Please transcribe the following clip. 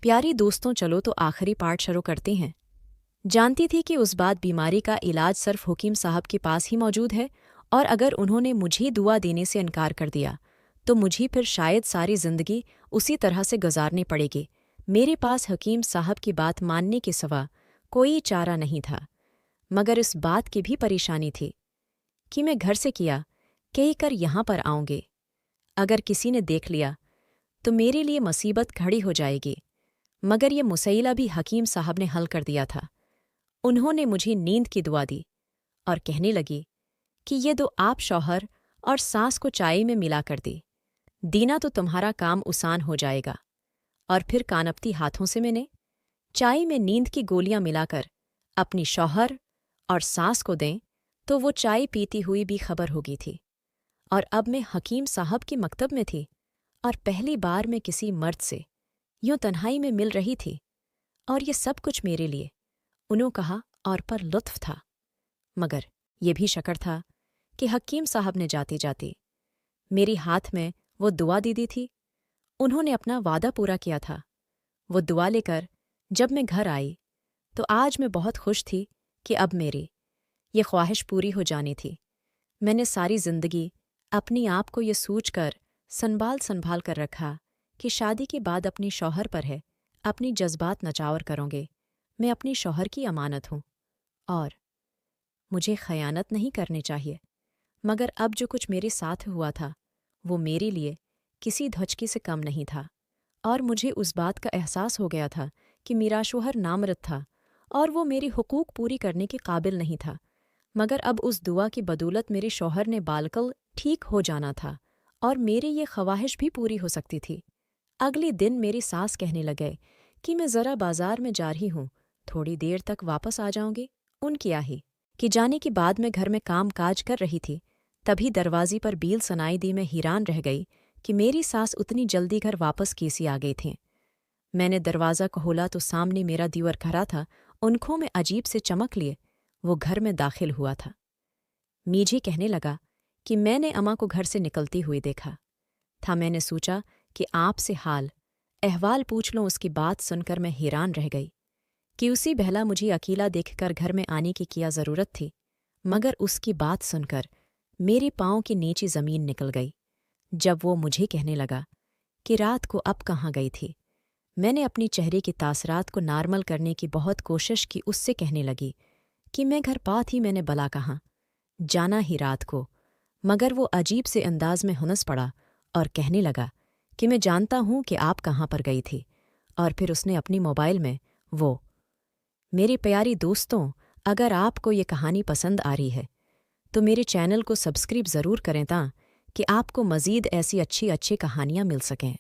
प्यारी दोस्तों, चलो तो आखिरी पार्ट शुरू करते हैं। जानती थी कि उस बात बीमारी का इलाज सिर्फ हकीम साहब के पास ही मौजूद है, और अगर उन्होंने मुझे दुआ देने से इनकार कर दिया तो मुझे फिर शायद सारी जिंदगी उसी तरह से गुजारनी पड़ेगी। मेरे पास हकीम साहब की बात मानने के सिवा कोई चारा नहीं था, मगर इस बात की भी परेशानी थी कि मैं घर से किया कह कर यहाँ पर आऊँगी। अगर किसी ने देख लिया तो मेरे लिए मुसीबत खड़ी हो जाएगी। मगर ये मुसैला भी हकीम साहब ने हल कर दिया था। उन्होंने मुझे नींद की दुआ दी और कहने लगी कि ये दो आप शौहर और सास को चाय में मिला कर देना तो तुम्हारा काम आसान हो जाएगा। और फिर कानपती हाथों से मैंने चाय में नींद की गोलियां मिलाकर अपनी शौहर और सास को दें तो वो चाय पीती हुई भी खबर होगी थी। और अब मैं हकीम साहब की मकतब में थी और पहली बार मैं किसी मर्द से यूं तन्हाई में मिल रही थी, और ये सब कुछ मेरे लिए उन्हों कहा और पर लुत्फ था। मगर ये भी शक्र था कि हकीम साहब ने जाते जाते मेरे हाथ में वो दुआ दे दी थी। उन्होंने अपना वादा पूरा किया था। वो दुआ लेकर जब मैं घर आई तो आज मैं बहुत खुश थी कि अब मेरी ये ख्वाहिश पूरी हो जानी थी। मैंने सारी जिंदगी अपनी आप को ये सोचकर संभाल कर रखा कि शादी के बाद अपनी शौहर पर है अपनी जज्बात नचावर करूँगे। मैं अपनी शौहर की अमानत हूँ और मुझे खयानत नहीं करनी चाहिए। मगर अब जो कुछ मेरे साथ हुआ था वो मेरे लिए किसी धचकी से कम नहीं था, और मुझे उस बात का एहसास हो गया था कि मेरा शौहर नामर्द था और वो मेरी हुकूक पूरी करने के काबिल नहीं था। मगर अब उस दुआ की बदौलत मेरे शौहर ने बालकल ठीक हो जाना था और मेरी ये ख्वाहिश भी पूरी हो सकती थी। अगले दिन मेरी सास कहने लगे कि मैं ज़रा बाजार में जा रही हूँ, थोड़ी देर तक वापस आ जाऊंगी। उनकी आही कि जाने के बाद मैं घर में काम काज कर रही थी, तभी दरवाजे पर बील सुनाई दी। मैं हैरान रह गई कि मेरी सास उतनी जल्दी घर वापस कैसी आ गई थीं। मैंने दरवाज़ा खोला तो सामने मेरा दीवर खड़ा था, उनखों में अजीब से चमक लिए वो घर में दाखिल हुआ था। मीझे कहने लगा कि मैंने अम्मा को घर से निकलती हुई देखा था। मैंने सोचा कि आपसे हाल अहवाल पूछ लूं। उसकी बात सुनकर मैं हैरान रह गई कि उसी बहला मुझे अकेला देखकर घर में आने की क्या ज़रूरत थी। मगर उसकी बात सुनकर मेरे पाँव की नीचे ज़मीन निकल गई जब वो मुझे कहने लगा कि रात को अब कहाँ गई थी। मैंने अपनी चेहरे के तासरात को नॉर्मल करने की बहुत कोशिश की। उससे कहने लगी कि मैं घर पात ही मैंने बला कहाँ जाना ही रात को। मगर वो अजीब से अंदाज में हंस पड़ा और कहने लगा कि मैं जानता हूँ कि आप कहाँ पर गई थी। और फिर उसने अपनी मोबाइल में वो मेरे प्यारी दोस्तों, अगर आपको ये कहानी पसंद आ रही है तो मेरे चैनल को सब्सक्राइब ज़रूर करें ताकि आपको मज़ीद ऐसी अच्छी कहानियाँ मिल सकें।